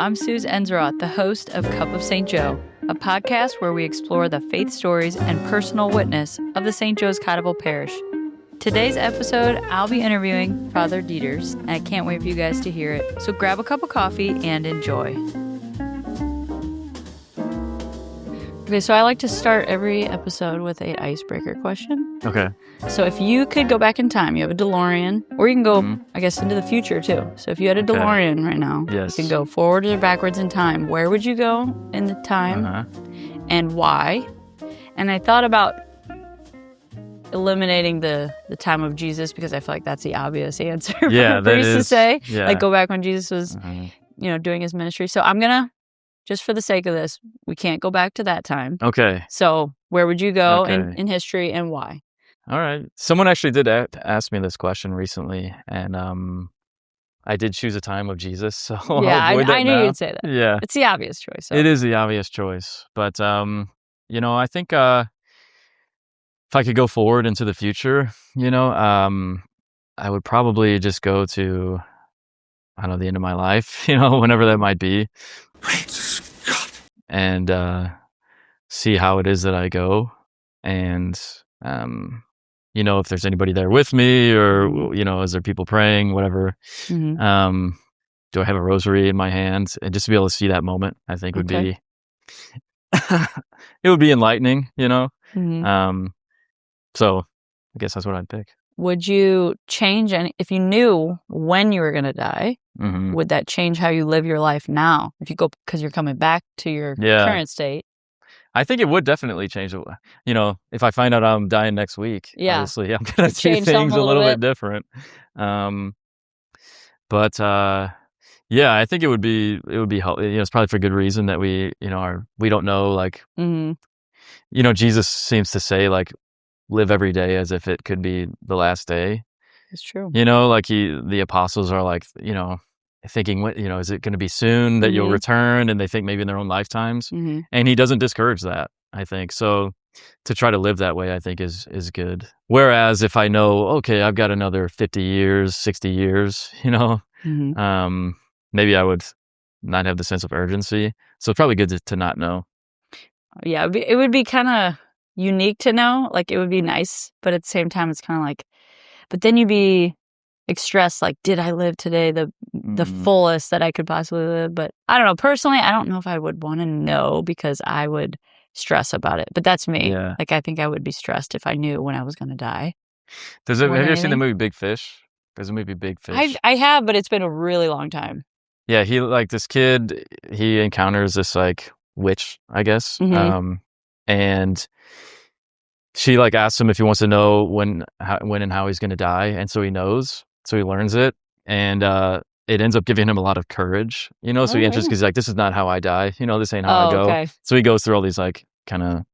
I'm Suz Entzeroth, the host of Cup of St. Joe, a podcast where we explore the faith stories and personal witness of the St. Joe's Cotterville Parish. Today's episode, I'll be interviewing Father Deters, and I can't wait for you guys to hear it. So grab a cup of coffee and enjoy. Okay, so I like to start every episode with an icebreaker question. Okay. So if you could go back in time, you have a DeLorean, or you can go, I guess, into the future too. So if you had a DeLorean right now, Yes. you can go forward or backwards in time. Where would you go in the time and why? And I thought about eliminating the time of Jesus because I feel like that's the obvious answer for a priest to say. Yeah. Like go back when Jesus was, doing his ministry. So I'm going to, just for the sake of this, we can't go back to that time. Okay. So where would you go in history and why? All right. Someone actually did ask me this question recently, and I did choose a time of Jesus. So yeah, I'll avoid that I knew now. You'd say that. Yeah, it's the obvious choice. So. It is the obvious choice, but I think if I could go forward into the future, I would probably just go to, I don't know, the end of my life, whenever that might be. And see how it is that I go, and if there's anybody there with me, or is there people praying, whatever. Do I have a rosary in my hand? And just to be able to see that moment, I think would be it would be enlightening, so I guess that's what I'd pick. Would you change if you knew when you were going to die? Would that change how you live your life now? If you go because you're coming back to your current state? I think it would definitely change. If I find out I'm dying next week, obviously I'm going to see things a little bit different. I think it would be it's probably for good reason that we don't know, like, Jesus seems to say, like, live every day as if it could be the last day. It's true. Like the apostles are like, thinking, what, is it going to be soon that you'll return? And they think maybe in their own lifetimes. And he doesn't discourage that, I think. So to try to live that way, I think is good. Whereas if I know, okay, I've got another 50 years, 60 years, maybe I would not have the sense of urgency. So it's probably good to not know. Yeah, it would be kind of unique to know. Like, it would be nice, but at the same time, it's kind of like, but then you'd be stressed, like, did I live today the fullest that I could possibly live? But I don't know. Personally, I don't know if I would want to know because I would stress about it. But that's me. Yeah. Like, I think I would be stressed if I knew when I was going to die. Have you ever seen the movie Big Fish? There's a movie Big Fish. I have, but it's been a really long time. Yeah, this kid, he encounters this, like, witch, I guess. And she, like, asks him if he wants to know when and how he's going to die. And so he knows. So he learns it. And it ends up giving him a lot of courage, so he enters because he's like, this is not how I die. This ain't how I go. Okay. So he goes through all these, like, kind of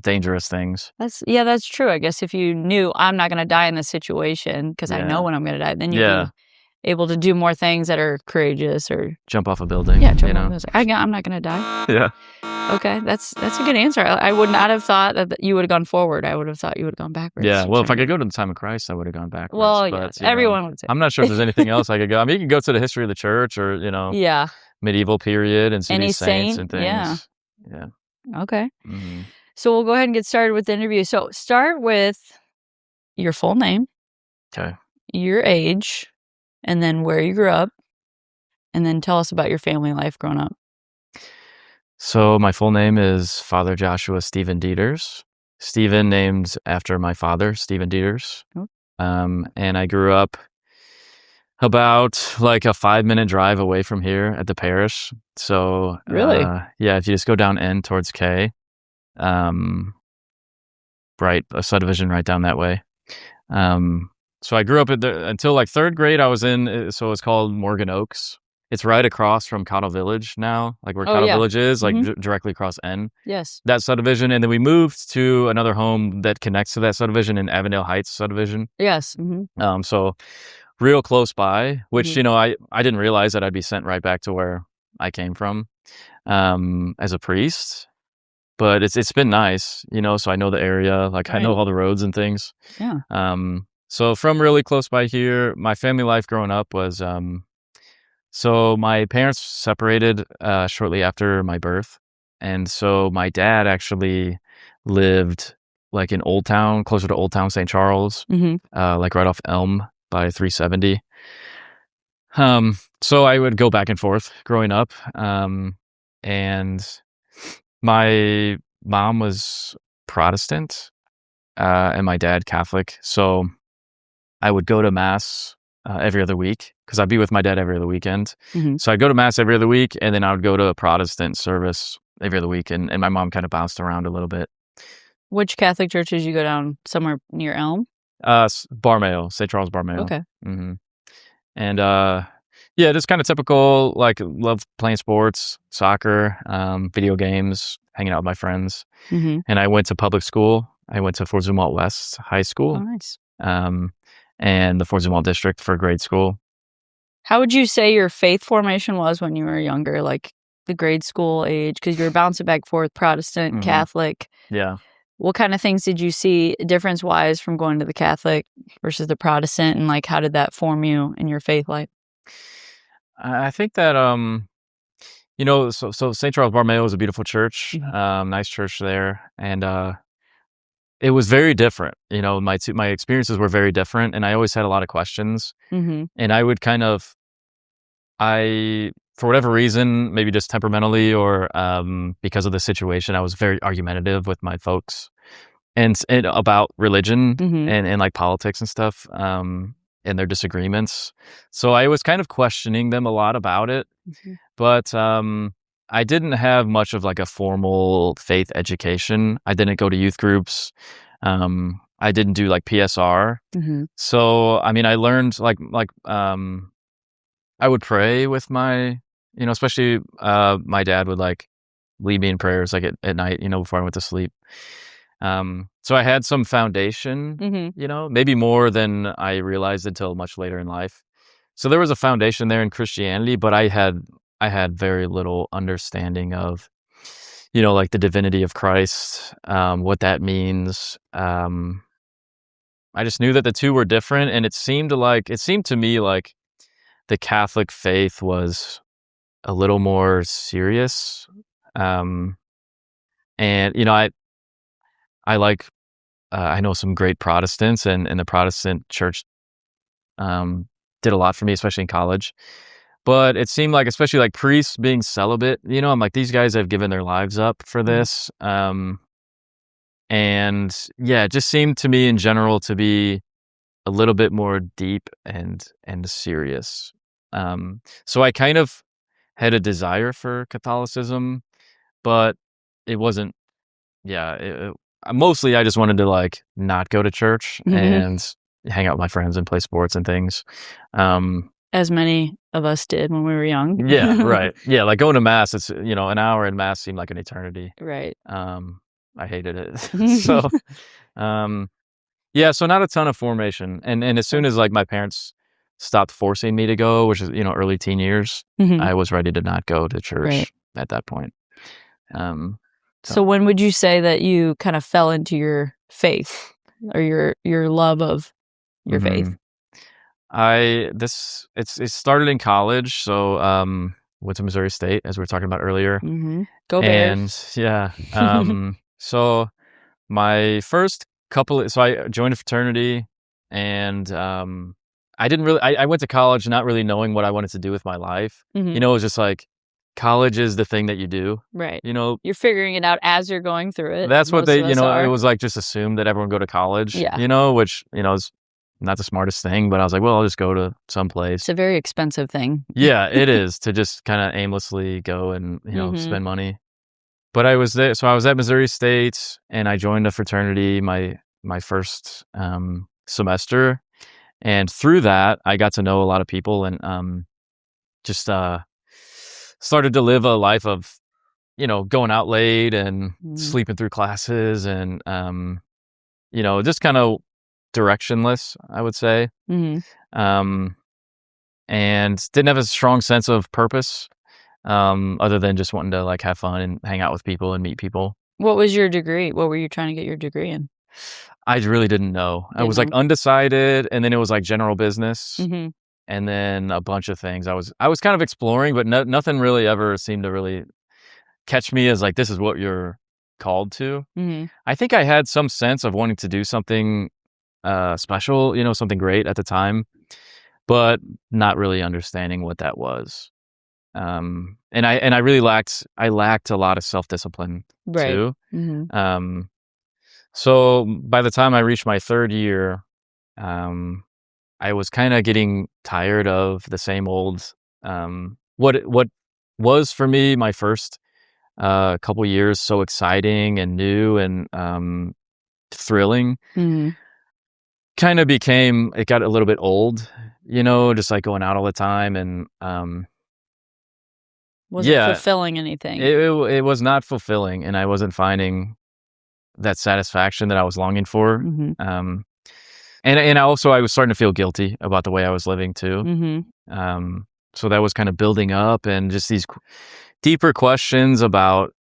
dangerous things. That's true. I guess if you knew I'm not going to die in this situation because I know when I'm going to die, then you'd be able to do more things that are courageous, or jump off a building. Yeah, jump off a building. I'm not going to die. Yeah. Okay, that's a good answer. I would not have thought that you would have gone forward. I would have thought you would have gone backwards. Yeah, well, if I could go to the time of Christ, I would have gone backwards. Well, but, everyone would say. I'm not sure if there's anything else I could go. I mean, you can go to the history of the church, or medieval period, and see any these saints and things. Yeah. Okay. So we'll go ahead and get started with the interview. So start with your full name. Okay. Your age, and then where you grew up, and then tell us about your family life growing up. So my full name is Father Joshua Stephen Deters. Stephen named after my father, Stephen Deters. And I grew up about like a 5-minute drive away from here at the parish. So really, if you just go down N towards K, right, a subdivision right down that way. So I grew up until like 3rd grade. I was in, so it's called Morgan Oaks. It's right across from Cottle Village now, like where Cottle Village is, like directly across N. Yes. That subdivision. And then we moved to another home that connects to that subdivision in Avondale Heights subdivision. Yes. So real close by, which, I didn't realize that I'd be sent right back to where I came from as a priest. But it's been nice, so I know the area, like I know all the roads and things. Yeah. So from really close by here, my family life growing up was So my parents separated shortly after my birth, and so my dad actually lived like in Old Town, closer to Old Town St. Charles, like right off Elm by 370. So I would go back and forth growing up, and my mom was Protestant, and my dad Catholic. So I would go to mass every other week because I'd be with my dad every other weekend. So I'd go to mass every other week, and then I would go to a Protestant service every other week, and my mom kind of bounced around a little bit. Which Catholic church did you go down? Somewhere near Elm? Barmayo, St. Charles Barmayo. Okay. And yeah, just kind of typical, like love playing sports, soccer, video games, hanging out with my friends. And I went to public school. I went to Fort Zumwalt West High School. Oh, nice. And the Fort Zumwalt District for grade school. How would you say your faith formation was when you were younger, like the grade school age? Because you were bouncing back and forth, Protestant, Catholic. Yeah. What kind of things did you see difference-wise from going to the Catholic versus the Protestant, and like how did that form you in your faith life? I think that you know, so St. Charles Barmayo is a beautiful church, nice church there, and it was very different. You know, my experiences were very different, and I always had a lot of questions. And I would kind of, for whatever reason, maybe just temperamentally or because of the situation, I was very argumentative with my folks and about religion and like politics and stuff, and their disagreements. So I was kind of questioning them a lot about it, but I didn't have much of like a formal faith education. I didn't go to youth groups. I didn't do like PSR. So, I mean, I learned like I would pray with my, you know, especially my dad would like lead me in prayers like at night, you know, before I went to sleep. So I had some foundation, you know, maybe more than I realized until much later in life. So there was a foundation there in Christianity, but I had very little understanding of, you know, like the divinity of Christ, what that means. I just knew that the two were different, and it seemed to me like the Catholic faith was a little more serious. And you know, I know some great Protestants, and the Protestant church did a lot for me, especially in college. But it seemed like, especially like priests being celibate, you know, I'm like, these guys have given their lives up for this. And yeah, it just seemed to me in general to be a little bit more deep and serious. So I kind of had a desire for Catholicism, but it wasn't, mostly I just wanted to like not go to church and hang out with my friends and play sports and things. As many of us did when we were young. Yeah, right. Yeah, like going to mass, it's, you know, an hour in mass seemed like an eternity. Right. I hated it. So, yeah, so not a ton of formation. And as soon as like my parents stopped forcing me to go, which is, you know, early teen years, I was ready to not go to church at that point. So when would you say that you kind of fell into your faith or your love of your faith? It started in college. So went to Missouri State, as we were talking about earlier. Go Bears. And yeah, so my first so I joined a fraternity, and I didn't really, I went to college not really knowing what I wanted to do with my life. You know, it was just like, college is the thing that you do. Right. You know, you're figuring it out as you're going through it. That's what they, you know, it was like just assumed that everyone go to college, you know, which, you know, is not the smartest thing, but I was like, well, I'll just go to some place. It's a very expensive thing. Yeah, it is, to just kind of aimlessly go and, you know, spend money. But I was there, so I was at Missouri State, and I joined a fraternity my first semester, and through that, I got to know a lot of people, and just started to live a life of, you know, going out late and sleeping through classes, and you know, just kind of directionless, I would say. And didn't have a strong sense of purpose, other than just wanting to like have fun and hang out with people and meet people. What was your degree? What were you trying to get your degree in? I really didn't know. I was like undecided, and then it was like general business. and then a bunch of things. I was kind of exploring, but nothing really ever seemed to really catch me as like, this is what you're called to. I think I had some sense of wanting to do something special, something great at the time, but not really understanding what that was. And I really lacked a lot of self-discipline too. So by the time I reached my third year, I was kind of getting tired of the same old, what was for me my first couple years so exciting and new and thrilling, kind of it got a little bit old, just like going out all the time and wasn't fulfilling anything. It was not fulfilling, and I wasn't finding that satisfaction that I was longing for. And also I was starting to feel guilty about the way I was living too. So that was kind of building up, and just these deeper questions about,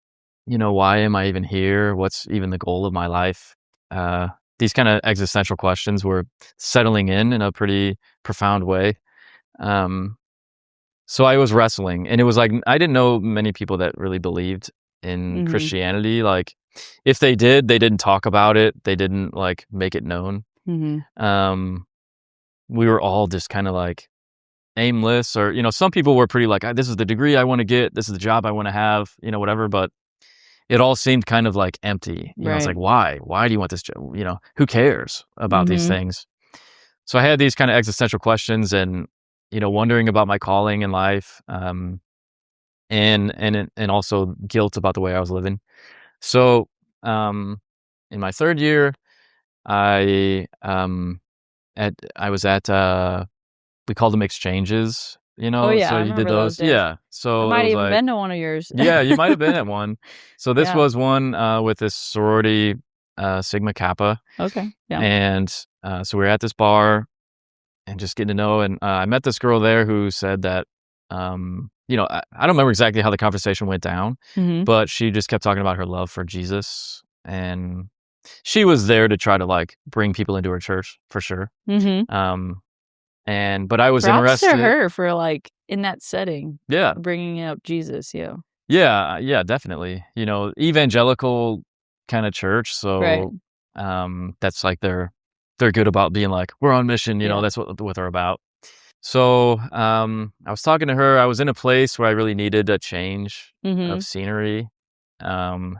why am I even here? What's even the goal of my life? These kind of existential questions were settling in a pretty profound way. So I was wrestling, and it was like, I didn't know many people that really believed in Christianity. Like, if they did, they didn't talk about it. They didn't like make it known. We were all just kind of like aimless, or, some people were pretty like, this is the degree I want to get. This is the job I want to have, whatever. But it all seemed kind of like empty. It's like, why do you want this job? Who cares about these things? So I had these kind of existential questions, and, wondering about my calling in life, and also guilt about the way I was living. So, in my third year, I was at, we called them exchanges, Oh yeah, so I you did remember those days. Yeah. So I might it was even like, been to one of yours. yeah, you might have been at one. So this Yeah. was one with this sorority, Sigma Kappa. Okay. Yeah. And so we were at this bar and just getting to know. And I met this girl there who said that, I don't remember exactly how the conversation went down, but she just kept talking about her love for Jesus. And she was there to try to like bring people into her church for sure. But I was interested. Props to her for like in that setting. Yeah. Bringing up Jesus. Yeah. Yeah, definitely. Evangelical kind of church. So, that's like they're good about being like, we're on mission. That's what they're about. So, I was talking to her. I was in a place where I really needed a change of scenery, and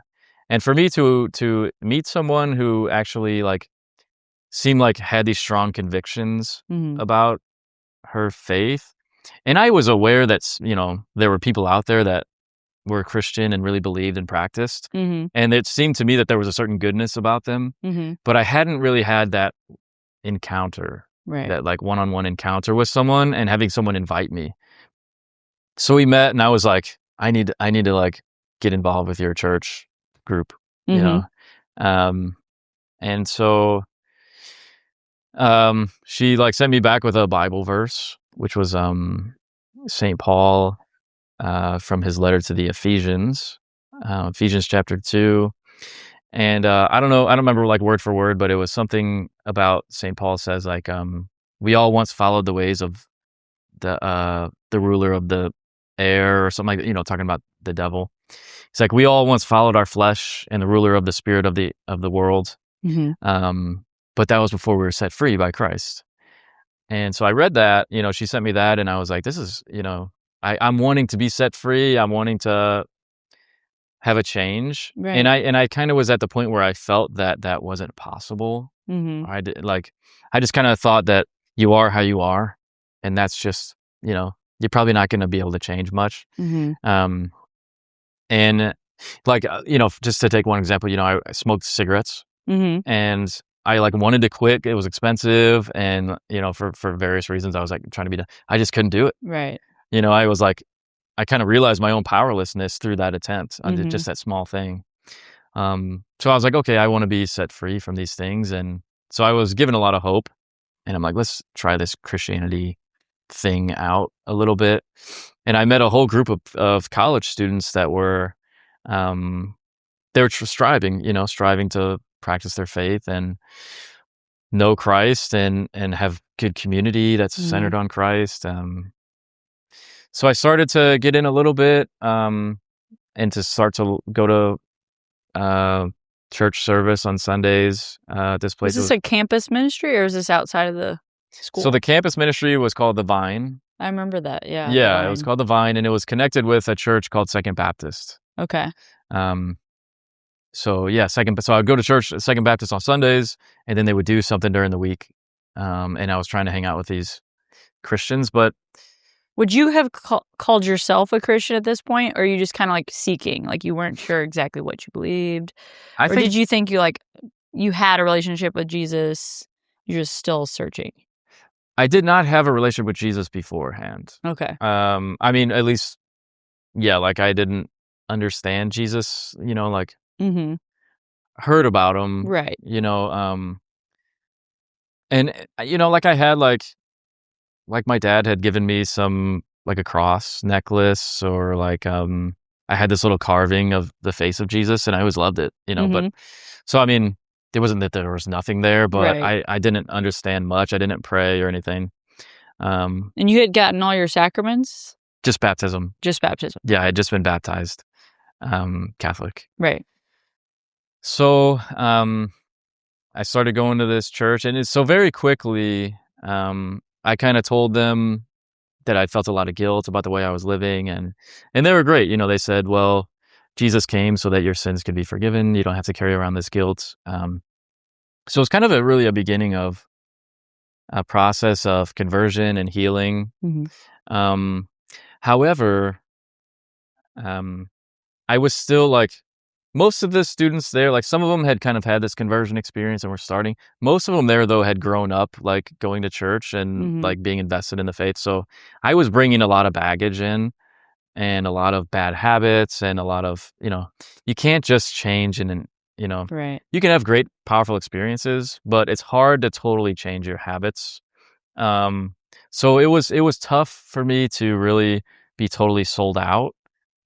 for me to meet someone who actually like seemed like had these strong convictions about her faith. And I was aware that, there were people out there that were Christian and really believed and practiced. And it seemed to me that there was a certain goodness about them, but I hadn't really had that encounter, that like one-on-one encounter with someone and having someone invite me. So we met, and I was like, I need to like get involved with your church group, and so she like sent me back with a Bible verse, which was St. Paul from his letter to the Ephesians, Ephesians chapter 2. And I don't remember like word for word, but it was something about St. Paul says like, we all once followed the ways of the ruler of the air, or something like that, talking about the devil. It's like, we all once followed our flesh and the ruler of the spirit of the world. But that was before we were set free by Christ. And so I read that, she sent me that, and I was like, this is, I'm wanting to be set free. I'm wanting to have a change. Right. And I kind of was at the point where I felt that wasn't possible. I just kind of thought that you are how you are, and that's just, you're probably not going to be able to change much. And like, just to take one example, I smoked cigarettes, and I like wanted to quit. It was expensive, and for various reasons, I was like trying to I just couldn't do it. Right. I was like, I kind of realized my own powerlessness through that attempt, just that small thing. So I was like, okay, I want to be set free from these things, and so I was given a lot of hope, and I'm like, let's try this Christianity thing out a little bit. And I met a whole group of college students that were, they were striving to practice their faith, and know Christ and have good community that's centered on Christ. So I started to get in a little bit, and to start to go to church service on Sundays. This Was place this a campus ministry, or was this outside of the school? So the campus ministry was called the Vine. I remember that. Yeah. Yeah, it was called the Vine, and it was connected with a church called Second Baptist. Okay. So yeah, so I'd go to church at Second Baptist on Sundays, and then they would do something during the week. And I was trying to hang out with these Christians, but would you have called yourself a Christian at this point, or are you just kind of like seeking, like you weren't sure exactly what you believed, did you think you had a relationship with Jesus, you're just still searching? I did not have a relationship with Jesus beforehand. Okay. I mean, at least, yeah, like I didn't understand Jesus, like heard about him, right? And like I had like my dad had given me some like a cross necklace, or like I had this little carving of the face of Jesus, and I always loved it, but so I mean, it wasn't that there was nothing there, but I didn't understand much. I didn't pray or anything. And you had gotten all your sacraments? Just baptism. Just baptism. Yeah, I had just been baptized, Catholic. Right. So I started going to this church, and so very quickly, I kind of told them that I felt a lot of guilt about the way I was living, and they were great. They said, well, Jesus came so that your sins could be forgiven. You don't have to carry around this guilt. So it's kind of really a beginning of a process of conversion and healing. However, I was still like, most of the students there, like some of them had kind of had this conversion experience and were starting. Most of them there, though, had grown up like going to church and like being invested in the faith. So I was bringing a lot of baggage in, and a lot of bad habits, and a lot of, you can't just change and, right. You can have great, powerful experiences, but it's hard to totally change your habits. So it was tough for me to really be totally sold out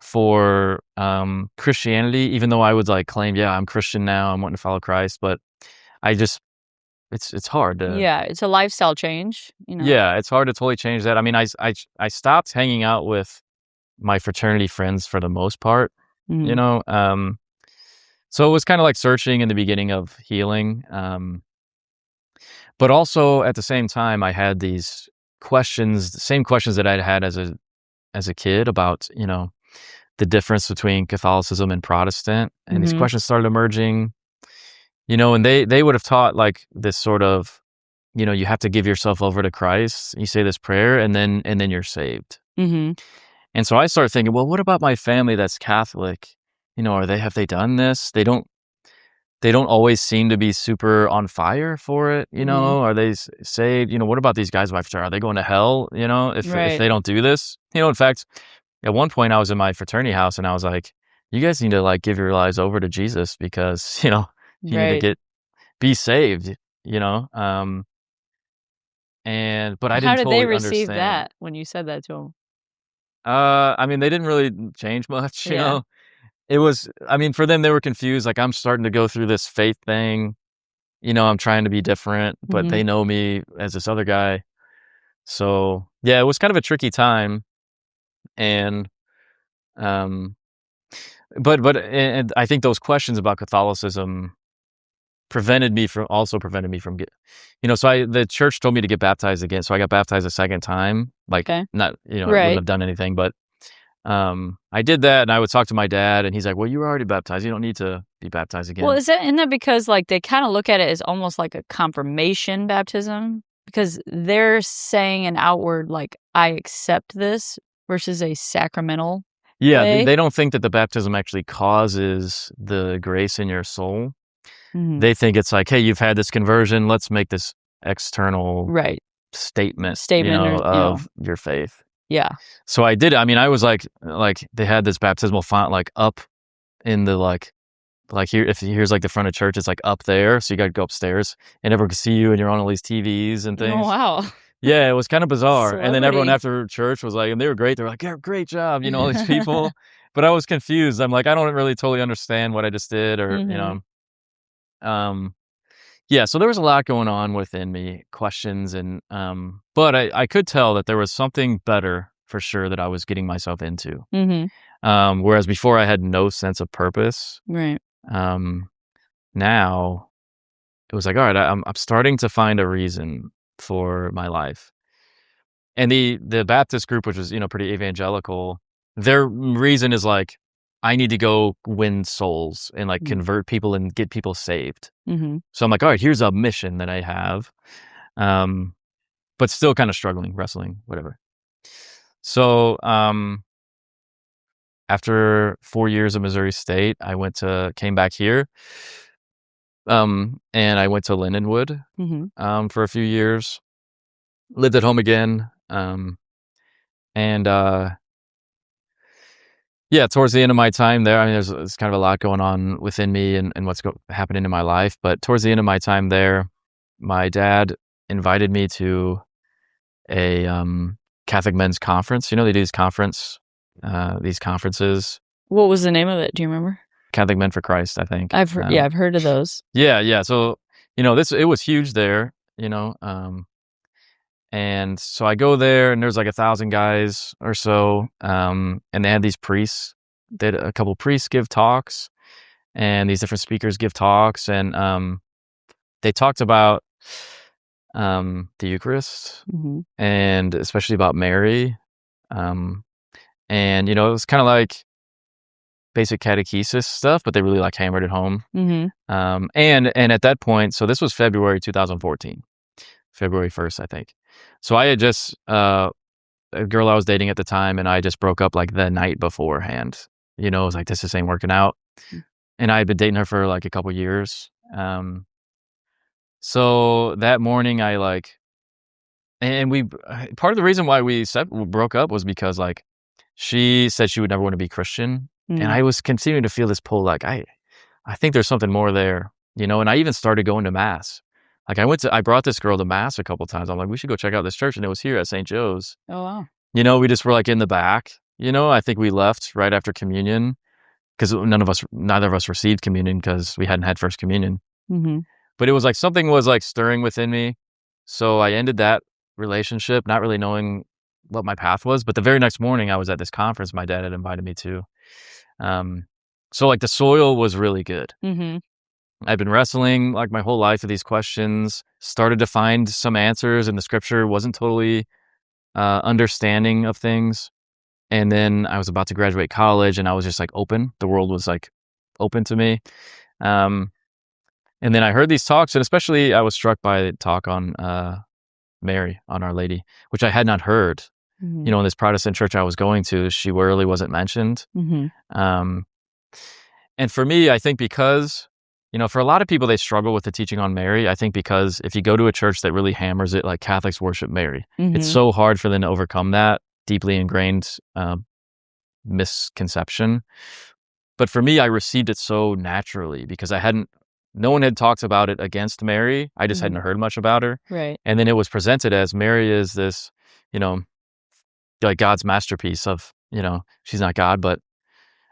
for Christianity, even though I would like claim, yeah, I'm Christian now, I'm wanting to follow Christ, but I just it's hard to, yeah, it's a lifestyle change, yeah, it's hard to totally change that. I mean, I stopped hanging out with my fraternity friends for the most part, so it was kind of like searching in the beginning of healing, but also at the same time I had these questions, the same questions that I'd had as a kid about the difference between Catholicism and Protestant. And these questions started emerging, and they would have taught like this sort of, you have to give yourself over to Christ. You say this prayer and then you're saved. And so I started thinking, well, what about my family that's Catholic? Have they done this? They don't always seem to be super on fire for it. Are they saved? What about these guys? Are they going to hell? If they don't do this, in fact, at one point, I was in my fraternity house, and I was like, "You guys need to like give your lives over to Jesus, because you need to be saved." And but I didn't. How did totally they receive understand that when you said that to them? I mean, they didn't really change much. It was. I mean, for them, they were confused. Like, I'm starting to go through this faith thing. I'm trying to be different, but they know me as this other guy. So yeah, it was kind of a tricky time. And but I think those questions about Catholicism prevented me from get, so the church told me to get baptized again, so I got baptized a second time, like not, I wouldn't have done anything, but I did that, and I would talk to my dad, and he's like, well, you were already baptized, you don't need to be baptized again. Well, isn't that because like they kind of look at it as almost like a confirmation baptism, because they're saying an outward like, I accept this, versus a sacramental way? They don't think that the baptism actually causes the grace in your soul. They think it's like, hey, you've had this conversion, let's make this external statement of your faith. Yeah. So I did. I mean, I was like they had this baptismal font like up in the like here, if here's like the front of church, it's like up there, so you got to go upstairs, and everyone can see you, and you're on all these TVs and things. Oh, wow. Yeah, it was kind of bizarre. Celebrity. And then everyone after church was like, and they were great. They were like, yeah, great job, all these people. But I was confused. I'm like, I don't really totally understand what I just did, or Yeah, so there was a lot going on within me, questions, and but I could tell that there was something better for sure that I was getting myself into. Whereas before I had no sense of purpose. Right. Now it was like, all right, I'm starting to find a reason for my life. And the Baptist group, which was, pretty evangelical, their reason is like, I need to go win souls and like convert people and get people saved. So I'm like, all right, here's a mission that I have, but still kind of struggling, wrestling, whatever. So after 4 years of Missouri State, came back here, and I went to Lindenwood for a few years, lived at home again, and yeah, towards the end of my time there, I mean, there's kind of a lot going on within me and what's happening in my life. But towards the end of my time there, my dad invited me to a Catholic men's conference. They do these conferences. What was the name of it? Do you remember? Catholic Men for Christ, I think. I've heard of those. Yeah. So it was huge there. And so I go there, and there's like 1,000 guys or so, and they had these priests. They had a couple priests give talks, and these different speakers give talks, and they talked about the Eucharist, and especially about Mary, and it was kind of like basic catechesis stuff, but they really like hammered it home. And at that point, so this was February 2014, February 1st, I think. So I had just a girl I was dating at the time, and I just broke up like the night beforehand. It was like, this ain't working out. And I had been dating her for like a couple years. So that morning part of the reason why we broke up was because like she said she would never want to be Christian. And I was continuing to feel this pull, like I think there's something more there, and I even started going to mass. Like I brought this girl to mass a couple times. I'm like, we should go check out this church. And it was here at St. Joe's. Oh, wow. We just were like in the back, I think we left right after communion because neither of us received communion because we hadn't had first communion. But it was like something was like stirring within me. So I ended that relationship, not really knowing what my path was. But the very next morning I was at this conference my dad had invited me to. So like the soil was really good. I've been wrestling like my whole life with these questions, started to find some answers in the scripture, wasn't totally understanding of things. And then I was about to graduate college, and I was just like open. The world was like open to me. And then I heard these talks, and especially I was struck by the talk on Mary, on Our Lady, which I had not heard. In this Protestant church I was going to, she really wasn't mentioned. And for me, I think because for a lot of people, they struggle with the teaching on Mary. I think because if you go to a church that really hammers it, like Catholics worship Mary, it's so hard for them to overcome that deeply ingrained misconception. But for me, I received it so naturally because no one had talked about it against Mary. I just hadn't heard much about her. Right. And then it was presented as Mary is this, like God's masterpiece of, she's not God, but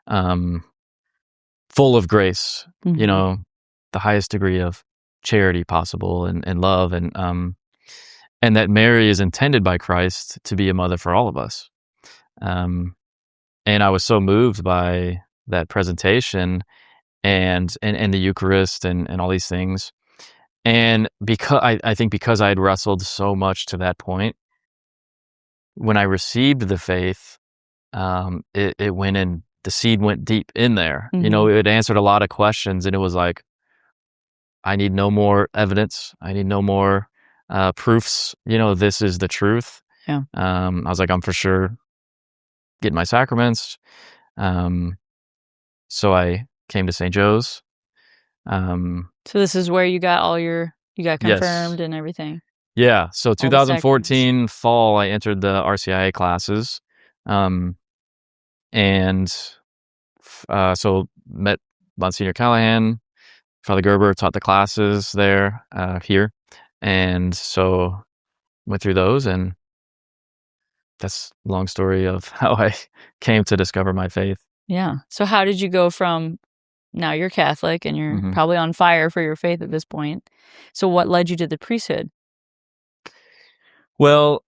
full of grace, the highest degree of charity possible and love, and that Mary is intended by Christ to be a mother for all of us. And I was so moved by that presentation and the Eucharist and all these things. And because I think because I had wrestled so much to that point, when I received the faith, it went in, the seed went deep in there. It answered a lot of questions, and it was like, I need no more evidence. I need no more proofs. This is the truth. Yeah. I was like, I'm for sure getting my sacraments. So I came to St. Joe's. So this is where you got confirmed and everything. Yeah. So 2014 fall, I entered the RCIA classes. And so met Monsignor Callahan, Father Gerber taught the classes there, here. And so went through those, and that's a long story of how I came to discover my faith. Yeah. So how did you go from now you're Catholic and you're Mhm. probably on fire for your faith at this point. So what led you to the priesthood? Well,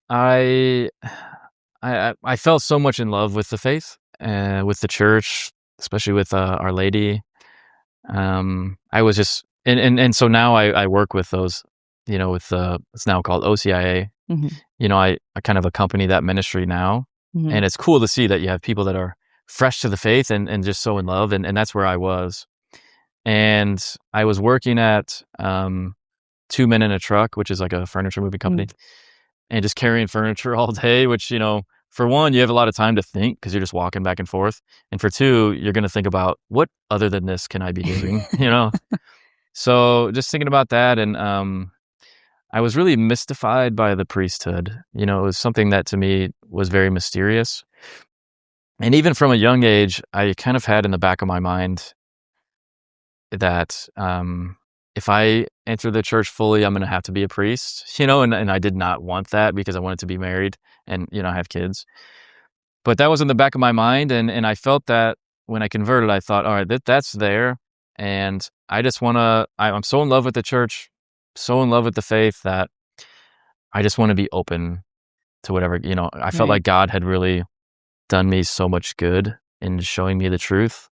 I I fell so much in love with the faith, with the church, especially with Our Lady. I was just and so now I work with those, with it's now called OCIA. I kind of accompany that ministry now, and it's cool to see that you have people that are fresh to the faith and just so in love, and that's where I was. And I was working at Two Men in a Truck, which is like a furniture moving company, and just carrying furniture all day, which, for one, you have a lot of time to think because you're just walking back and forth. And for two, you're going to think about what other than this can I be doing, So just thinking about that. And I was really mystified by the priesthood. It was something that to me was very mysterious. And even from a young age, I kind of had in the back of my mind that if I enter the church fully, I'm going to have to be a priest, and I did not want that because I wanted to be married and, have kids. But that was in the back of my mind. And I felt that when I converted, I thought, all right, that's there. And I just I'm so in love with the church, so in love with the faith that I just want to be open to whatever, I felt Right. like God had really done me so much good in showing me the truth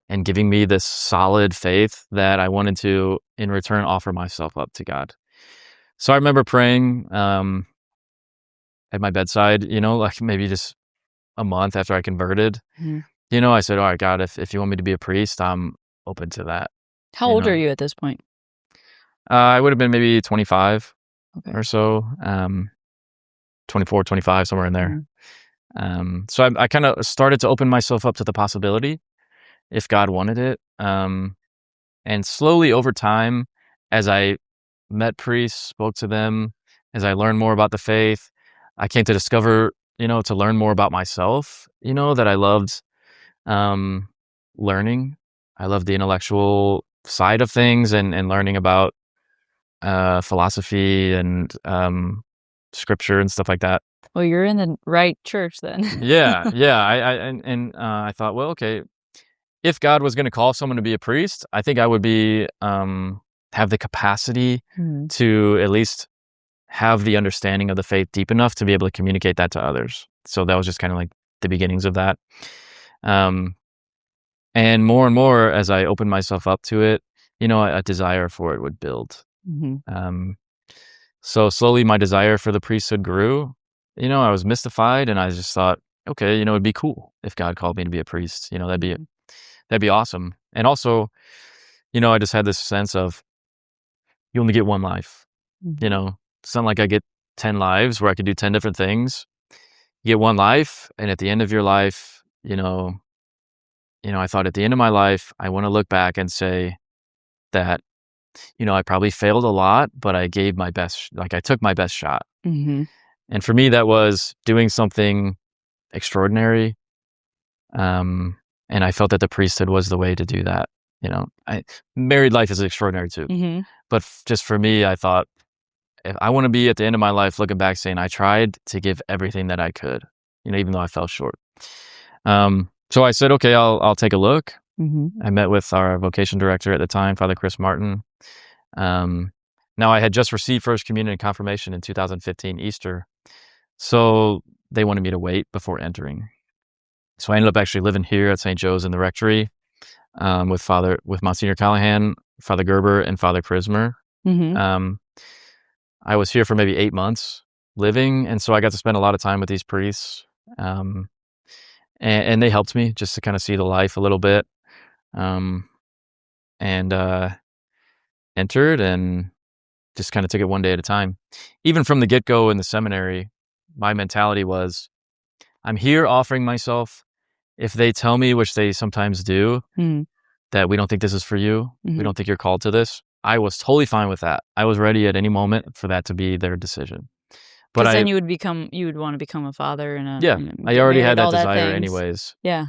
and giving me this solid faith that I wanted to, in return, offer myself up to God. So I remember praying at my bedside, like maybe just a month after I converted. I said, all right, God, if you want me to be a priest, I'm open to that. How old are you at this point? I would have been maybe 25 Okay. or so, 24, 25, somewhere in there. So I kind of started to open myself up to the possibility if God wanted it. And slowly over time, as I met priests, spoke to them, as I learned more about the faith, I came to discover, to learn more about myself, that I loved learning. I loved the intellectual side of things and learning about philosophy and scripture and stuff like that. Well, you're in the right church then. Yeah. I thought, well, okay, if God was going to call someone to be a priest, I think I would be have the capacity to at least have the understanding of the faith deep enough to be able to communicate that to others. So that was just kind of like the beginnings of that. And more as I opened myself up to it, a desire for it would build. So slowly my desire for the priesthood grew. I was mystified and I just thought, okay, it'd be cool if God called me to be a priest. That'd be awesome. And also, I just had this sense of you only get one life. It's not like I get 10 lives where I could do 10 different things. You get one life, and at the end of your life, I thought at the end of my life, I want to look back and say that, I probably failed a lot, but I gave my best, like I took my best shot. And for me, that was doing something extraordinary. And I felt that the priesthood was the way to do that. Married life is extraordinary too. But just for me, I thought, if I want to be at the end of my life looking back saying I tried to give everything that I could, even though I fell short. So I said, okay, I'll take a look. I met with our vocation director at the time, Father Chris Martin. Now I had just received First Communion and Confirmation in 2015 Easter. So they wanted me to wait before entering. So I ended up actually living here at St. Joe's in the rectory with Monsignor Callahan, Father Gerber, and Father Prismer. I was here for maybe 8 months living, and so I got to spend a lot of time with these priests. And they helped me just to kind of see the life a little bit. And entered and just kind of took it one day at a time. Even from the get-go in the seminary, my mentality was, I'm here offering myself. If they tell me, which they sometimes do, that we don't think this is for you, we don't think you're called to this, I was totally fine with that. I was ready at any moment for that to be their decision. But then you would want to become a father and I already married, had that all desire things. anyways. Yeah.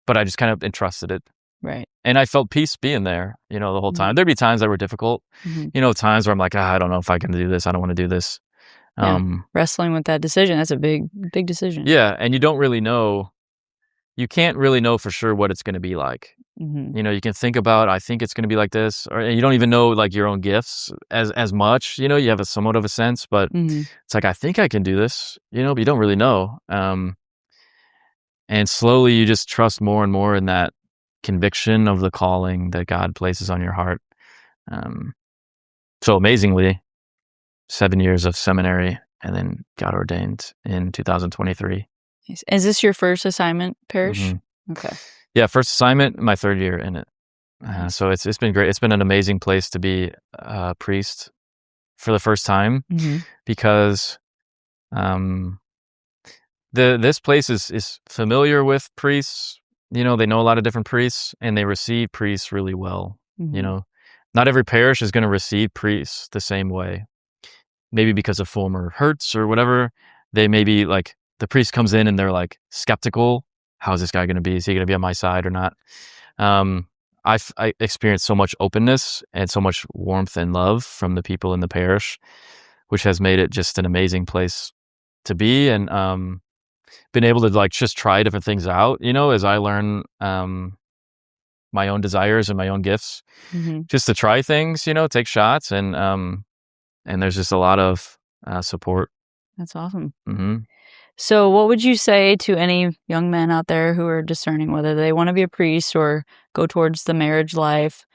But I just kind of entrusted it. Right. And I felt peace being there, the whole time. There'd be times that were difficult, times where I'm like, I don't know if I can do this. I don't want to do this. Wrestling with that decision. That's a big decision. Yeah, and you don't really know. You can't really know for sure what it's going to be like. Mm-hmm. You know, you can think about, I think it's going to be like this, or you don't even know like your own gifts as much. You know, you have a somewhat of a sense, but it's like, I think I can do this. You know, but you don't really know. And slowly you just trust more and more in that conviction of the calling that God places on your heart. So amazingly, 7 years of seminary and then got ordained in 2023. Is this your first assignment, Parish? Mm-hmm. Okay. Yeah, first assignment, my 3rd year in it. So it's been great. It's been an amazing place to be a priest for the first time, because this place is familiar with priests. You know, they know a lot of different priests, and they receive priests really well. You know, not every parish is going to receive priests the same way. Maybe because of former hurts or whatever. They may be like, the priest comes in and they're like skeptical. How's this guy going to be? Is he going to be on my side or not? I experienced so much openness and so much warmth and love from the people in the parish, which has made it just an amazing place to be, and been able to like just try different things out, you know, as I learn my own desires and my own gifts, just to try things, you know, take shots, and there's just a lot of support. That's awesome. So what would you say to any young men out there who are discerning whether they want to be a priest or go towards the marriage life?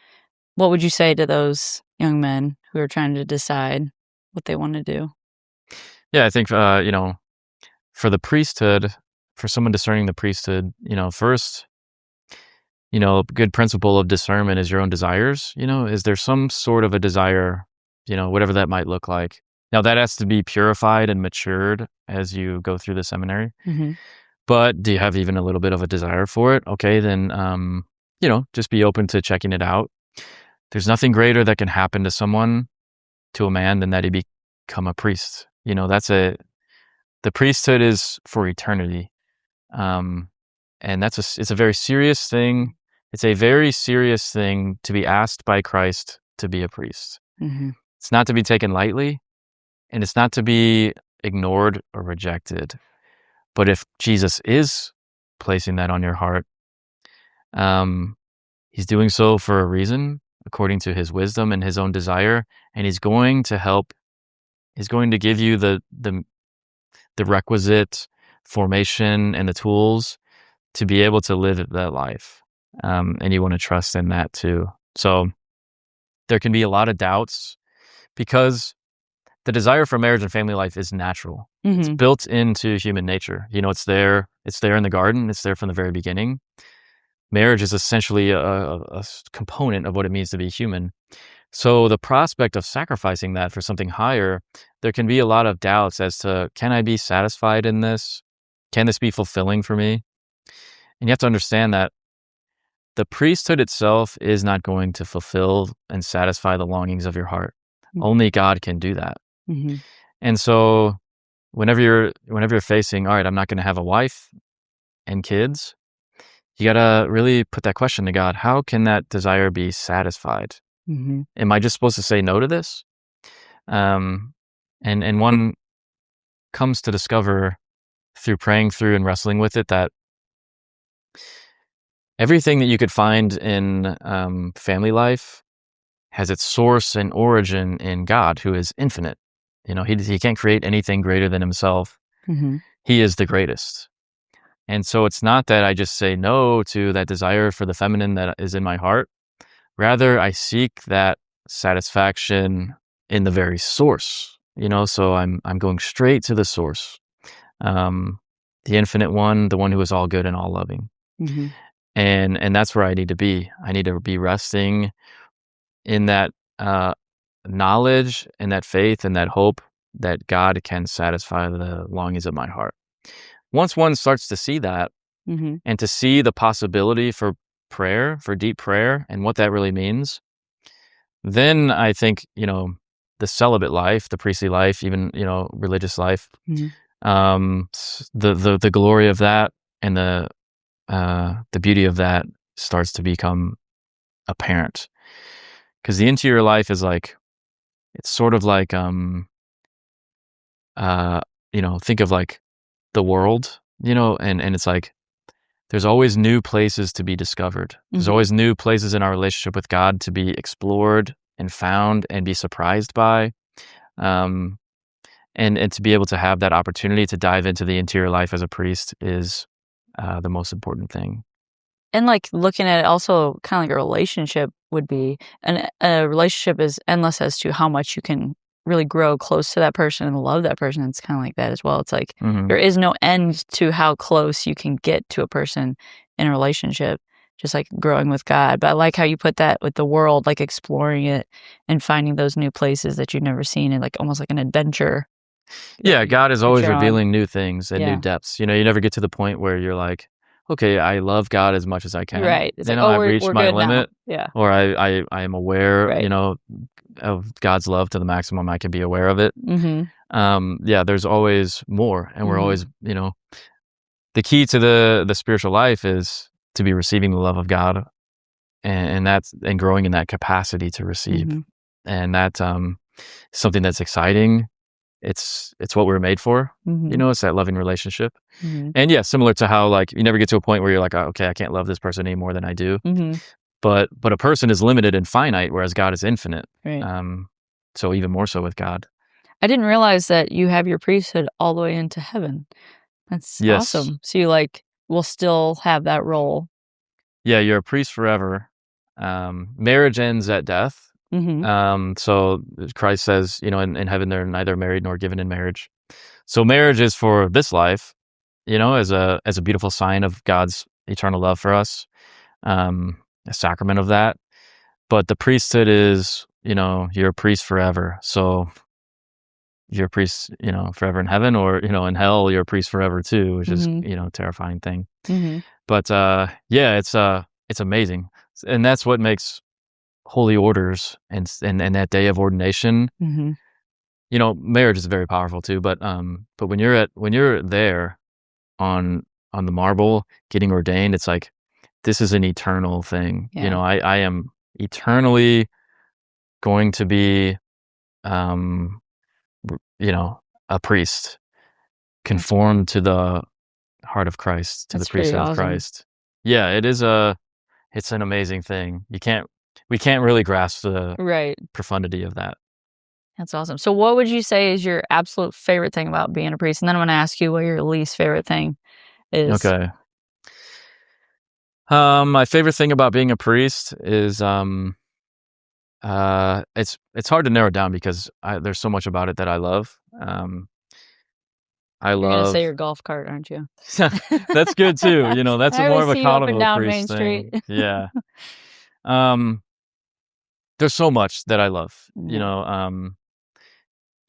What would you say to those young men who are trying to decide what they want to do? Yeah, I think, you know, for the priesthood, for someone discerning the priesthood, you know, first, you know, a good principle of discernment is your own desires. You know, is there some sort of a desire, you know, whatever that might look like. Now, that has to be purified and matured as you go through the seminary. But do you have even a little bit of a desire for it? Okay, then, you know, just be open to checking it out. There's nothing greater that can happen to someone, to a man, than that he become a priest. You know, the priesthood is for eternity. And it's a very serious thing. It's a very serious thing to be asked by Christ to be a priest. It's not to be taken lightly, and it's not to be ignored or rejected. But if Jesus is placing that on your heart, he's doing so for a reason, according to his wisdom and his own desire, and he's going to help. He's going to give you the requisite formation and the tools to be able to live that life. And you want to trust in that too. So there can be a lot of doubts, because the desire for marriage and family life is natural. It's built into human nature. You know, it's there in the garden. It's there from the very beginning. Marriage is essentially a component of what it means to be human. So the prospect of sacrificing that for something higher, there can be a lot of doubts as to, can I be satisfied in this? Can this be fulfilling for me? And you have to understand that the priesthood itself is not going to fulfill and satisfy the longings of your heart. Only God can do that. And so whenever you're facing, all right, I'm not going to have a wife and kids, you got to really put that question to God. How can that desire be satisfied? Am I just supposed to say no to this? And one comes to discover through praying through and wrestling with it that everything that you could find in family life has its source and origin in God, who is infinite. You know, he can't create anything greater than himself. He is the greatest. And so it's not that I just say no to that desire for the feminine that is in my heart. Rather, I seek that satisfaction in the very source. You know, so I'm going straight to the source, the infinite one, the one who is all good and all loving. And that's where I need to be. I need to be resting in that knowledge and that faith and that hope that God can satisfy the longings of my heart. Once one starts to see that, and to see the possibility for prayer, for deep prayer, and what that really means, then I think, you know, the celibate life, the priestly life, even, you know, religious life, the glory of that and the beauty of that starts to become apparent. Because the interior life is like, it's sort of like think of like the world, and it's like there's always new places to be discovered. There's always new places in our relationship with God to be explored and found and be surprised by. Um, and to be able to have that opportunity to dive into the interior life as a priest is the most important thing. And, like, looking at it also kinda like a relationship would be, and a relationship is endless as to how much you can really grow close to that person and love that person. It's kinda like that as well. It's like Hmm. there is no end to how close you can get to a person in a relationship, just like growing with God. But I like how you put that with the world, like exploring it and finding those new places that you've never seen, and like almost like an adventure Yeah, God is that always you're on. revealing new things and new Yeah. depths. You never get to the point where you're like, okay, I love God as much as I You're can. right. It's like, "Oh, I've reached we're my good now." limit, Yeah. or I am aware, Right. of God's love to the maximum I can be aware of it. Mhm. Yeah, there's always more, and we're Mhm. always, the key to the spiritual life is to be receiving the love of God, and growing in that capacity to receive, Mhm. and that's something that's exciting. It's what we're made for. Mhm. It's that loving relationship. Mhm. And yeah, similar to how like you never get to a point where you're like, "Oh, okay, I can't love this person any more than I do." Mhm. But a person is limited and finite, whereas God is infinite. Right. Um, so even more so with God. I didn't realize that you have your priesthood all the way into heaven. That's Yes. awesome. So you, like, will still have that role. Yeah, you're a priest forever. Marriage ends at death. Mhm. So Christ says, in heaven they're neither married nor given in marriage. So marriage is for this life, as a beautiful sign of God's eternal love for us, a sacrament of that. But the priesthood is, you're a priest forever. So you're a priest, forever in heaven, or, in hell, you're a priest forever too, which is, Mhm. a terrifying thing. Mhm. But yeah, it's amazing. And that's what makes holy orders and that day of ordination. Mhm. Marriage is very powerful too, but when you're there on the marble getting ordained, it's like this is an eternal thing. Yeah. I am eternally going to be um a priest, That's conformed to the heart of Christ, to the that's pretty priesthood of awesome. Christ. Yeah, it's an amazing thing. We can't really grasp the Right. profundity of that. That's awesome. So what would you say is your absolute favorite thing about being a priest? And then I'm gonna ask you what your least favorite thing is. Okay. My favorite thing about being a priest is it's hard to narrow down because there's so much about it that I love. I You're gonna say love your golf cart, aren't you? that's good too. That's I more always of a see you up and carnival down Main priest Street. thing. Yeah. Um, there's so much that I love. Yeah.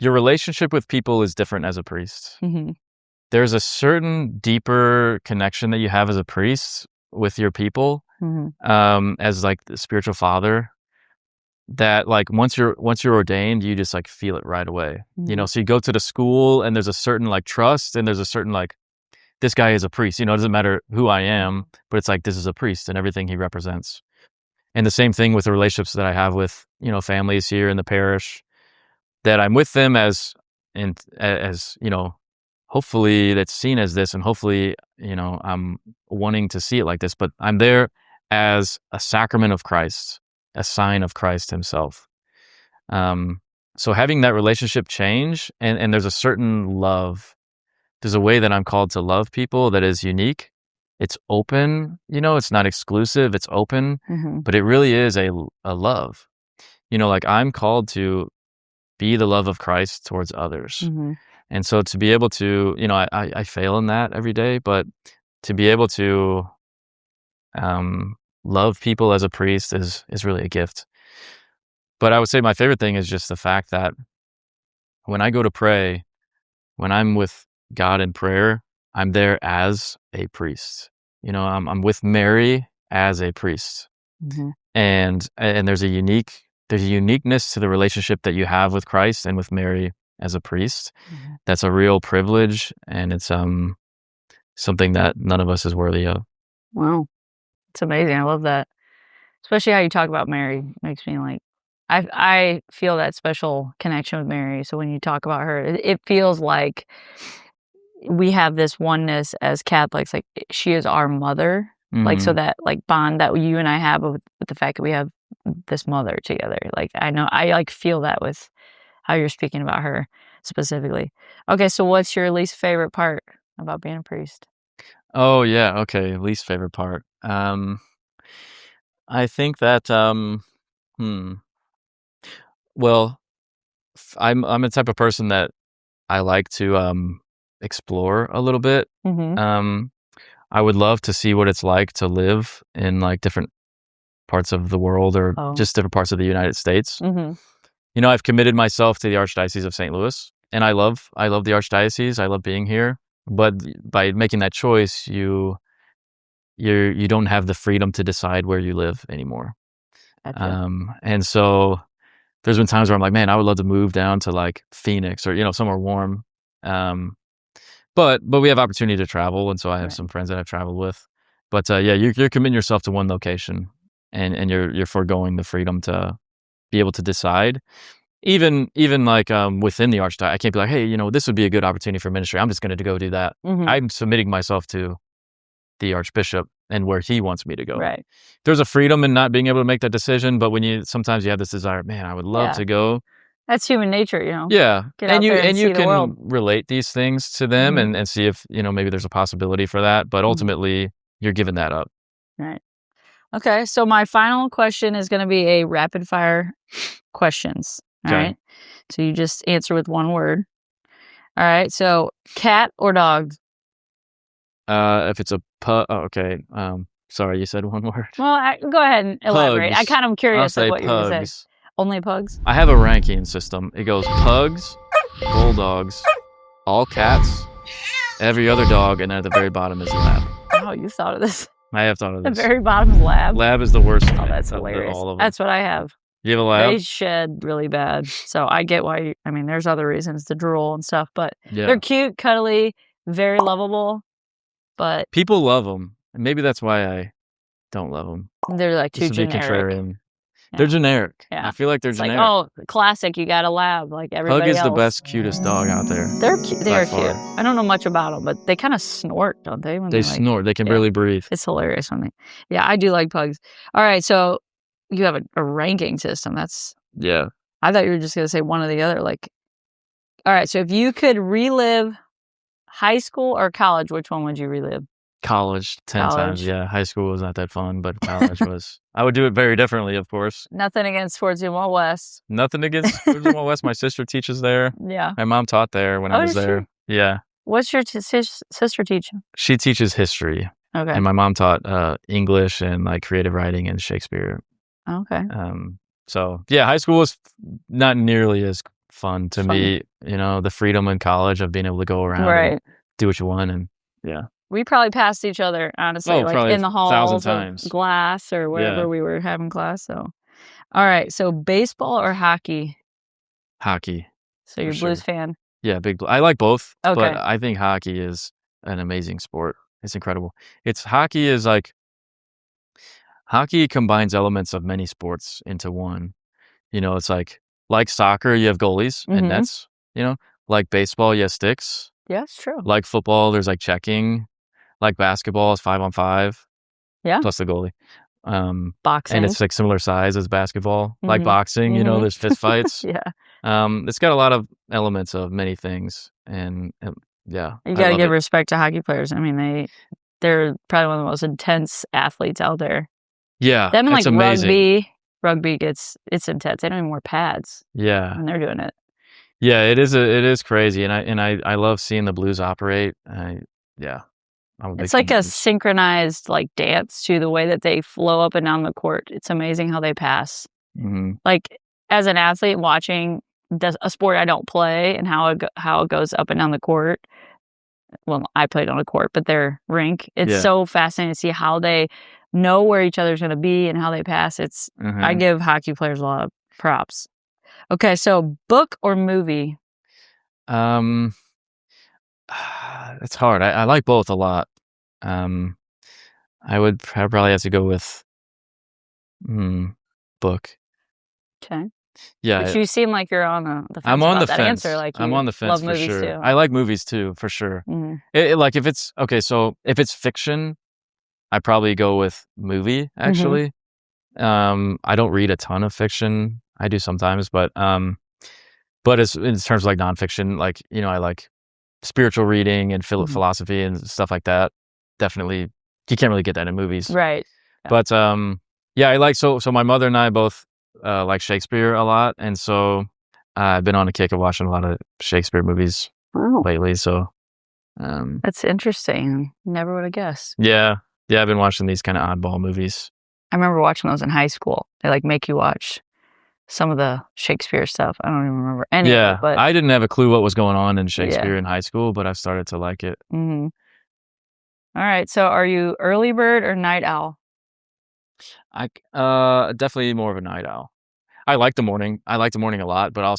Your relationship with people is different as a priest. Mhm. There's a certain deeper connection that you have as a priest with your people, Mhm. as like the spiritual father, that like once you're ordained, you just like feel it right away. Mhm. So you go to the school and there's a certain like trust, and there's a certain like this guy is a priest. It doesn't matter who I am, but it's like this is a priest and everything he represents. And the same thing with the relationships that I have with, families here in the parish, that I'm with them as, hopefully that's seen as this, and hopefully, I'm wanting to see it like this, but I'm there as a sacrament of Christ, a sign of Christ himself. Um, so having that relationship change, and there's a certain love, there's a way that I'm called to love people that is unique. It's open, it's not exclusive, it's open, Mhm. but it really is a love. Like I'm called to be the love of Christ towards others. Mhm. And so to be able to, I fail in that every day, but to be able to um, love people as a priest is really a gift. But I would say my favorite thing is just the fact that when I go to pray, when I'm with God in prayer, I'm there as a priest. I'm with Mary as a priest, Mhm. and there's a uniqueness to the relationship that you have with Christ and with Mary as a priest. Mhm. That's a real privilege, and it's something that none of us is worthy of. Wow. It's amazing. I love that. Especially how you talk about Mary. Makes me like I feel that special connection with Mary. So when you talk about her, it feels like we have this oneness as Catholics. Like she is our mother. Like so that like bond that you and I have with the fact that we have this mother together. Like I know I like feel that with how you're speaking about her specifically. Okay, so what's your least favorite part about being a priest? Oh yeah, okay. Least favorite part. I think that well, I'm the type of person that I like to explore a little bit. Mm-hmm. I would love to see what it's like to live in like different parts of the world or just different parts of the United States. Mm-hmm. You know, I've committed myself to the Archdiocese of St. Louis, and I love the Archdiocese. I love being here, but by making that choice, you don't have the freedom to decide where you live anymore. Gotcha. And so there's been times where I'm like, man, I would love to move down to like Phoenix or somewhere warm. But we have opportunity to travel, and so I have some friends that I've traveled with. But yeah, you're committing yourself to one location, and you're foregoing the freedom to be able to decide. Even like within the Archdiocese, I can't be like, hey, this would be a good opportunity for ministry. I'm just going to go do that. Mm-hmm. I'm submitting myself to the Archbishop and where he wants me to go. Right. There's a freedom in not being able to make that decision, but sometimes you have this desire, man, I would love to go. That's human nature, Yeah. Get out there and see you the world. can relate these things to them and see if, maybe there's a possibility for that. But ultimately, you're giving that up. Right. Okay. So my final question is going to be a rapid fire questions. All right. So you just answer with one word. All right. So cat or dog? If it's a pug, okay. Sorry, you said one word. Well, go ahead and elaborate. Pugs. I kind of curious I'll of say what you're going to pugs. say. Only pugs? I have a ranking system. It goes pugs, bulldogs, all cats, every other dog, and then at the very bottom is lab. Oh, you thought of this. I have thought of this. The very bottom is lab? Lab is the worst. Oh, that's hilarious. All of them. That's what I have. You have a lab? They shed really bad. So I get why, there's other reasons to drool and stuff, but they're cute, cuddly, very lovable, but... People love them. And maybe that's why I don't love them. They're like too generic. Yeah. They're generic. Yeah. I feel like they're generic. Like, oh, classic, you got a lab like everybody else. Pug is the best, cutest dog out there. They're cute. They are cute. I don't know much about them, but they kind of snort, don't they? When they snort. They can barely breathe. It's hilarious when they... Yeah, I do like pugs. All right, so you have a ranking system. That's... Yeah. I thought you were just going to say one or the other. Like, all right, so if you could relive high school or college, which one would you relive? College 10 times. Yeah, high school was not that fun, but college was. I would do it very differently, of course. Nothing against Swartz West. Nothing against Swartz West. My sister teaches there. Yeah. My mom taught there when I was there. She? Yeah. What's your sister teaching? She teaches history. Okay. And my mom taught English and like creative writing and Shakespeare. Okay. So yeah, high school was not nearly as fun to me. The freedom in college of being able to go around and do what you want, and we probably passed each other, honestly, like in the halls of glass or wherever we were having class. So, all right. So baseball or hockey? Hockey. So you're a Blues fan? Yeah, I like both. Okay. But I think hockey is an amazing sport. It's incredible. Hockey combines elements of many sports into one. It's like soccer, you have goalies and nets. Like baseball, you have sticks. Yeah, it's true. Like football, there's like checking. Like basketball is 5-on-5. Yeah. Plus the goalie. Boxing. And it's like similar size as basketball. Like boxing, there's fist fights. Yeah. It's got a lot of elements of many things. And yeah. You got to give respect to hockey players. They're probably one of the most intense athletes out there. Yeah. Them and like amazing. Rugby it's intense. They don't even wear pads. Yeah. And they're doing it. Yeah, it is crazy. And I love seeing the Blues operate. It's like a synchronized like dance to the way that they flow up and down the court. It's amazing how they pass. Mm-hmm. Like as an athlete watching a sport I don't play and how it goes up and down the court. Well, I played on a court, but their rink. It's so fascinating to see how they know where each other's going to be and how they pass. I give hockey players a lot of props. Okay, so book or movie? It's hard. I like both a lot. I would probably have to go with book. Okay. Yeah. But you seem like you're on the fence I'm on about the that fence. answer. Like, I'm you on the fence love for movies sure. too. I like movies too, for sure. Like if it's okay, so if it's fiction, I probably go with movie actually. I don't read a ton of fiction. I do sometimes, but as in terms of like nonfiction, like, you know, I like spiritual reading and philosophy and stuff like that. Definitely, you can't really get that in movies, Right. Yeah. But yeah, I like so my mother and I both like Shakespeare a lot, and so I've been on a kick of watching a lot of Shakespeare movies lately. So that's interesting. Never would have guessed. Yeah, I've been watching these kind of oddball movies. I remember watching those in high school. They like make you watch some of the Shakespeare stuff. I don't even remember any of it. But I didn't have a clue what was going on in Shakespeare in high school, but I've started to like it. All right. So are you early bird or night owl? I definitely more of a night owl. I like the morning. I like the morning a lot, but I'll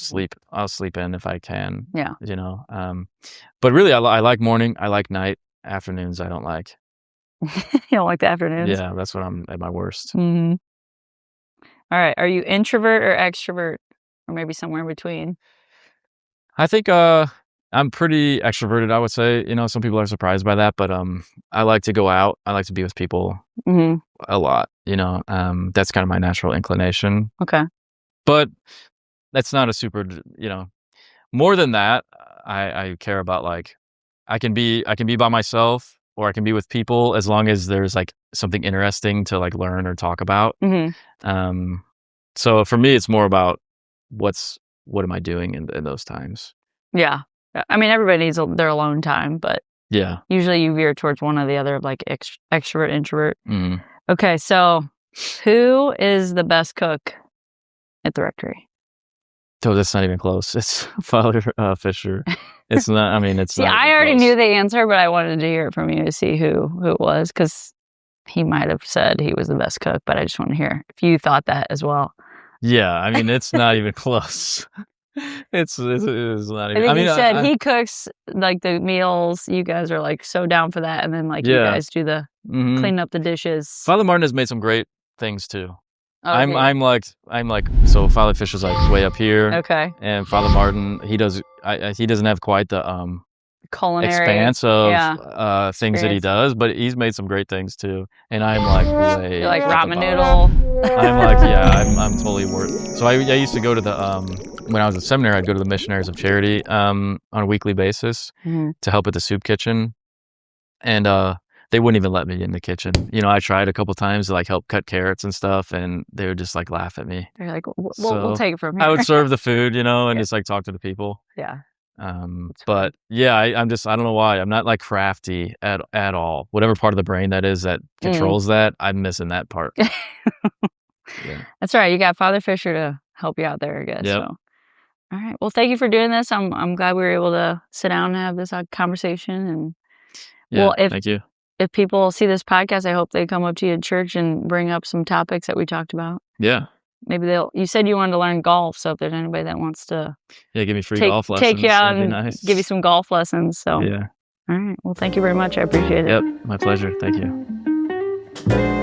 sleep in if I can. Yeah. You know. But really, I like morning. I like night. Afternoons, I don't like. You don't like the afternoons? Yeah, that's when I'm at my worst. All right. Are you introvert or extrovert, or maybe somewhere in between? I think I'm pretty extroverted, I would say. You know, some people are surprised by that, but I like to go out. I like to be with people a lot. You know, that's kind of my natural inclination. Okay. But that's not a super, you know, more than that, I care about, like, I can be by myself or I can be with people as long as there's like something interesting to like learn or talk about. So for me, it's more about what am I doing in those times? Yeah. I mean, everybody needs their alone time, but yeah, usually you veer towards one or the other, like extrovert, introvert. Okay. So who is the best cook at the rectory? Oh, that's not even close. It's Father Fisher. It's not. I mean, it's. See, not I even already close. knew the answer, but I wanted to hear it from you to see who it was, because he might have said he was the best cook, but I just want to hear if you thought that as well. Yeah, I mean, it's not even close. It's not even. I think he said he cooks like the meals. You guys are like so down for that, and then like you guys do the clean up the dishes. Father Martin has made some great things too. Okay. I'm like so Father Fisher's like way up here. Okay. And Father Martin, he doesn't have quite the culinary expanse of things that he does, but he's made some great things too. And I'm like way. You're like ramen noodle. I'm like, yeah, I'm totally worth. So I used to go to the when I was in seminary, I'd go to the Missionaries of Charity on a weekly basis to help at the soup kitchen, and they wouldn't even let me in the kitchen. You know, I tried a couple times to like help cut carrots and stuff, and they would just like laugh at me. They're like, we'll take it from here. I would serve the food, you know, and just like talk to the people. Yeah. But yeah, I don't know why. I'm not like crafty at all. Whatever part of the brain that is that controls that, I'm missing that part. That's right. You got Father Fisher to help you out there, I guess. Yep. So. All right. Well, thank you for doing this. I'm glad we were able to sit down and have this conversation. And thank you. If people see this podcast, I hope they come up to you in church and bring up some topics that we talked about. Yeah. Maybe you said you wanted to learn golf, so if there's anybody that wants to give me free golf lessons, take you out and give you some golf lessons. So yeah. All right. Well, thank you very much. I appreciate it. Yep. My pleasure. Thank you.